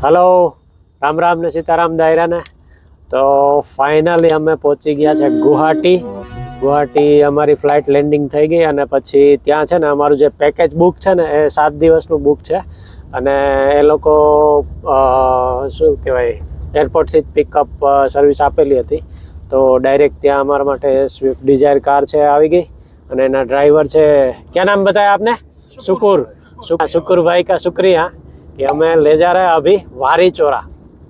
Hello, Ram Ram ને સીતારામ દાયરા ને. તો ફાઇનલી અમે પહોંચી ગયા છે ગુવાહાટી. અમારી ફ્લાઇટ લેન્ડિંગ થઈ ગઈ અને પછી ત્યાં છે ને અમારું જે પેકેજ બુક છે ને એ 7 દિવસનું બુક છે. અને એ લોકો શું કહેવાય એરપોર્ટથી જ પિકઅપ સર્વિસ આપેલી હતી. તો ડાયરેક્ટ ત્યાં અમારા માટે સ્વિફ્ટ ડિઝાયર કાર છે આવી ગઈ. અને એના ડ્રાઈવર છે, ક્યાં નામ बताया आपने? शुकुर भाई का शुक्रिया कि हमें ले जा रहा है अभी वारी चोरा.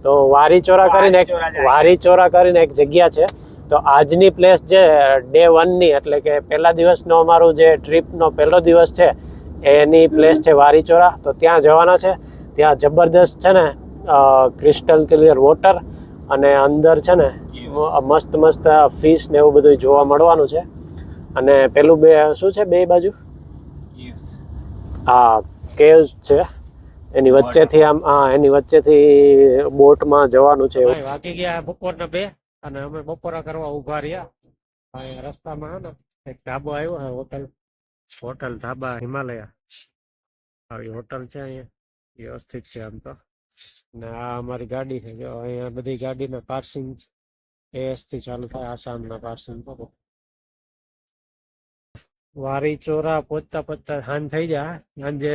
તો વારી ચોરા કરીને એક જગ્યા છે. તો આજની પ્લેસ જે ડે 1 ની એટલે કે પહેલા દિવસનો અમારું જે ટ્રીપનો પહેલો દિવસ છે એની પ્લેસ છે વારી ચોરા. તો ત્યાં જવાના છે. ત્યાં જબરદસ્ત છે ને ક્રિસ્ટલ ક્લિયર વોટર અને અંદર છે ને મસ્ત મસ્ત ફિશ ને એવું બધું જોવા મળવાનું છે. અને પેલું શું છે બે બાજુ કેવ્સ છે. એની વચ્ચેથી બોટમાં જવાનું છે. વાગી ગયા બપોરના 2 અને અમે બપોરા કરવા ઉભા રહ્યા. અહીંયા રસ્તામાં ને એક ઢાબો આવ્યો, હોટલ ઢાબા હિમાલયા આવી હોટલ છે. અહીંયા વ્યવસ્થિત છે આમ તો. ને આ અમારી ગાડી છે. જો અહીંયા બધી ગાડીના પાર્સિંગ એસ થી ચાલુ થાય. આસામના પાર્સિંગ તો વારી ચોરા પહોંચતા હાન થઈ જાય. સાંજે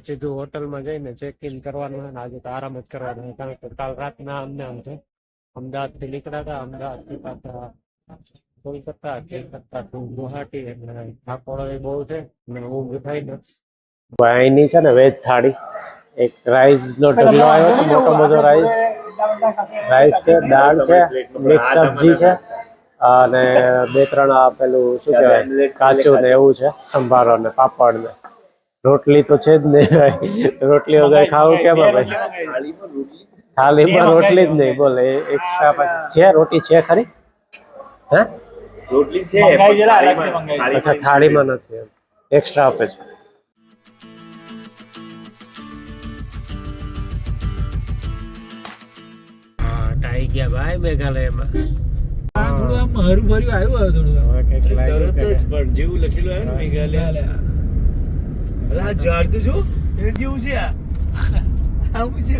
સીધું હોટલમાં જઈને ચેક ઇન કરવાનું છે. આજે તો આરામ જ કરવાનું છે, કારણ કે કાલ રાતના અમને આમ છે અમદાવાદથી નીકળ્યા હતા. અમદાવાદથી પાછા કોલકાતા ગુવાહાટી. એટલે થાકોડો એ બહુ છે ને ઊંઘ થાય ને. અહીંની છે ને વેજ થાળી, એક રાઈસનો ઢગલો આવ્યો છે, મોટો બધો રાઈસ છે, દાળ છે, મિક્સ સબ્જી છે અને 2-3 પેલું શું કહેવાય કાચું ને એવું છે, સંભારો ને પાપડ ને રોટલી તો છે જ નહીં ભાઈ. રોટલી વગર ખાવું કેમ ભાઈ? થાળીમાં રોટલી જ નહીં. બોલે એક્સ્ટ્રા છે રોટી છે ખરી? હે રોટલી છે, અચ્છા થાળીમાં નથી, એક્સ્ટ્રા આપે છે. આવી ગયા ભાઈ મેઘાલયમાં. થોડું આમ હરું ભર્યું આવ્યું થોડું પણ જેવું લખેલું આવ્યું ને મેઘાલય. અલા ઝાડ તો જો એ જેવું છે. આવું છે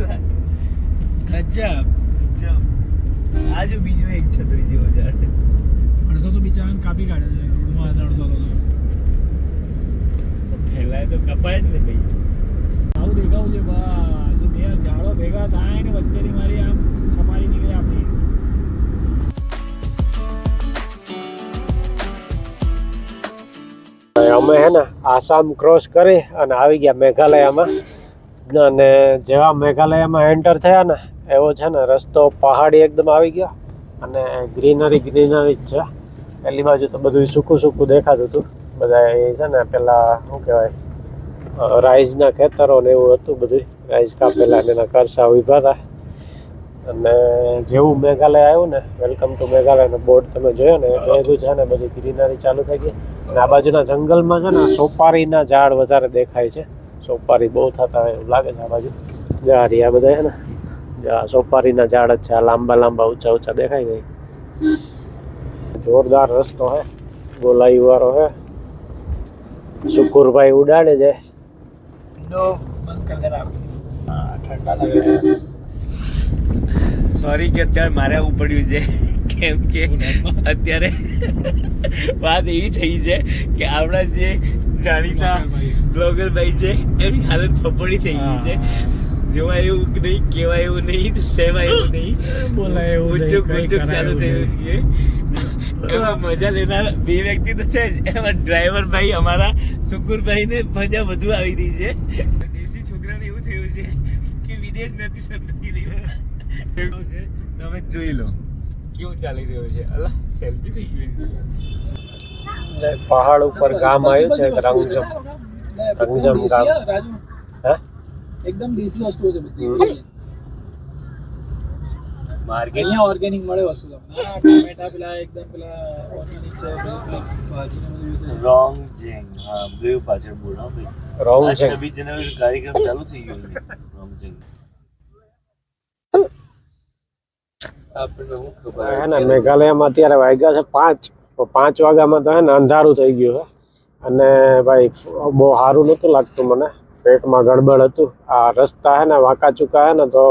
ગજબ. આ જો બીજો એક છત્રી જેવો ઝાડ અડધો તો બિચારાને કાપી કાઢે છે રોડમાં. અડધો તો ફેલાય તો કપાય જ ને ભાઈ. આવું દેખાવું છે બા. જો બે ઝાડો ભેગા થાય ને વચ્ચેની મારી આમ છમારી નીકળે આપણી. અમે હે ને આસામ ક્રોસ કરી અને આવી ગયા મેઘાલયમાં. અને જેવા મેઘાલયમાં એન્ટર થયા ને એવો છે ને રસ્તો પહાડી એકદમ આવી ગયો અને ગ્રીનરી જ છે. પેલી બાજુ તો બધું સૂકું દેખાતું હતું. બધા એ છે ને પેલા શું કહેવાય રાઈસના ખેતરો ને એવું હતું. બધું રાઈસ કાપેલા એના કરસા ઉભા હતા. અને જેવું મેઘાલય આવ્યું ને વેલકમ ટુ મેઘાલયનો બોર્ડ તમે જોયો ને બધું છે ને બધી ગ્રીનરી ચાલુ થઈ ગઈ. અને આ બાજુના જંગલમાં છે ને સોપારીના ઝાડ વધારે દેખાય છે. સોપારી બહુ થતા હોય એવું લાગે છે. આ બાજુ ઝાડ આ બધા છે ને સોપારીના ઝાડ જ છે. આ લાંબા ઊંચા દેખાય ગઈ. જોરદાર રસ્તો હે, ગોલાઈ વાળો હે. શુકુરભાઈ ઉડાડે છે. સોરી કે અત્યારે મારે આવું પડ્યું છે, કેમ કે અત્યારે વાત એવી થઈ છે કે આપણા જે જાણીતા બ્લોગર ભાઈ છે એની હાલત ફફડી થઈ ગઈ છે. જોવાય એવું નહીં, કહેવાય એવું નહીં, સેવાય એવું નહીં, બોલાય એવું ઊંચું ચાલુ થયું છે. એમાં મજા લેનાર 2 વ્યક્તિ તો છે જ. એમાં ડ્રાઈવર ભાઈ અમારા શુકુરભાઈ ને મજા વધુ આવી રહી છે. દેશી છોકરાને એવું થયું છે કે વિદેશ નથી સમજી રહ્યું. તમે જોઈ લો કેવું ચાલી રહ્યું છે. અલા સેલ્ફી થઈ ગઈ. પહાડ ઉપર ગામ આવ્યું છે રંગજમ ગામ. હે એકદમ દેશી વસ્તુઓ છે બધી. માર્કેટ અહીંયા ઓર્ગેનિક મળે વસ્તુ તમને. ટમેટા પેલા એકદમ પેલા ઓર્ગેનિક છે. રોંગજેંગ હા બ્લુ પાછળ બોર્ડ હા ભાઈ. રોંગજેંગ 26 જાન્યુઆરી કાર્યક્રમ ચાલુ થઈ ગયો છે. રોંગજેંગ મેઘાલયમાં અત્યારે વાગ્યા છે 5. 5 વાગ્યામાં તો હે ને અંધારું થઈ ગયું છે. અને ભાઈ બહુ સારું નહોતું લાગતું મને. પેટમાં ગડબડ હતું. આ રસ્તા હે ને વાંકા ચૂકા હે ને તો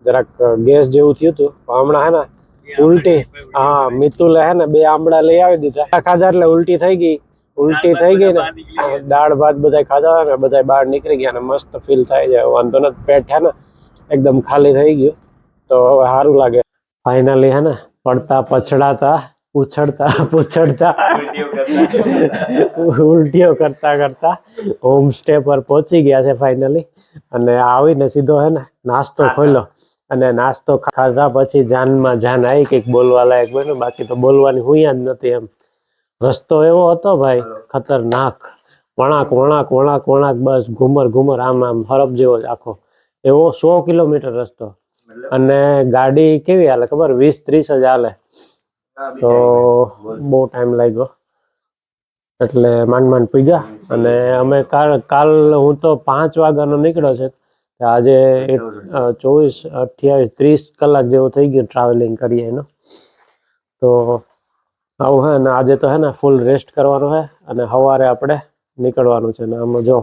જરાક ગેસ જેવું થયું હતું. હમણાં હે ને ઉલટી, હા મિતુલે હે ને 2 આંબળા લઈ આવી દીધા. ખાધા એટલે ઉલટી થઈ ગઈ ને દાળ ભાત બધા ખાધા ને બધા બહાર નીકળી ગયા ને મસ્ત ફીલ થાય છે. વાંધો નથી, પેટ હે ને એકદમ ખાલી થઈ ગયું તો હવે સારું લાગે. ફાઇનલી હે ને પડતા પછડાતા પૂછડતા ઉલટીઓ કરતા હોમ સ્ટે પર પહોંચી ગયા છે ફાઇનલી. અને આવીને સીધો હે ને નાસ્તો ખોલ્યો અને નાસ્તો ખાધા પછી જાનમાં જાન આવી કંઈક બોલવા લાયક બન્યું. બાકી તો બોલવાની હુંય જ નથી એમ. રસ્તો એવો હતો ભાઈ ખતરનાક, વળાંક બસ ઘુમર આમ હરફ જેવો જ આખો. એવો 100 કિલોમીટર રસ્તો અને ગાડી કેવી હાલે ખબર 20-30 જ હાલે. તો બહુ ટાઈમ લાગ્યો એટલે માંડ પૂગ્યા. અને અમે કાલ હું તો 5 વાગ્યાનો નીકળ્યો છે. આજે 24, 28, 30 કલાક જેવું થઈ ગયું ટ્રાવેલિંગ કરીએ એનો. તો આવું હે ને આજે તો હે ને ફૂલ રેસ્ટ કરવાનો છે અને સવારે આપણે નીકળવાનું છે. ને આમાં જો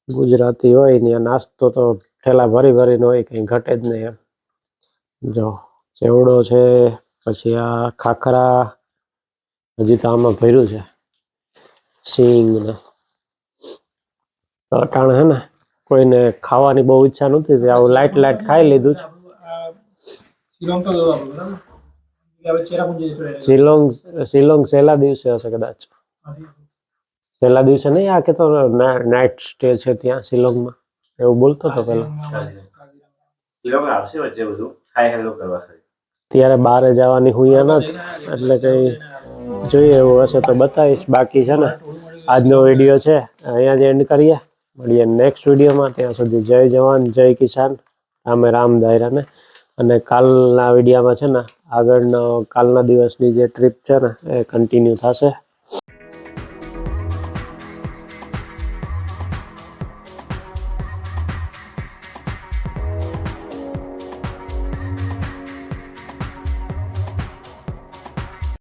ગુજરાતી હોય ને નાસ્તો તો ઠેલા ભરીને હોય, કંઈ ઘટે જ નહીં એમ. જો ચેવડો છે, પછી આ ખાખરા, હજી તો આમાં ભર્યું છે સિંગ ને. અટાણે હે ને કોઈને ખાવાની બહુ ઈચ્છા નહોતી, આવું લાઈટ ખાઈ લીધું છે. શિલોંગ છેલ્લા દિવસે હશે કદાચ. છેલ્લા દિવસે નહીં, આ કે તો નાઇટ સ્ટે છે ત્યાં શિલોંગમાં એવું બોલતો હતો પેલા. ત્યારે બહાર જવાની હુંયા નથી એટલે કઈ જોઈએ એવું હશે તો બતાવીશ. બાકી છે ને આજનો વિડીયો છે અહીંયા જ એન્ડ કરીએ. મળીએ નેક્સ્ટ વિડીયોમાં. ત્યાં સુધી જય જવાન જય કિસાન, રામ દાયરાને. અને કાલના વિડીયોમાં છે ને કાલના દિવસની જે ટ્રીપ છે ને એ કન્ટિન્યુ થશે.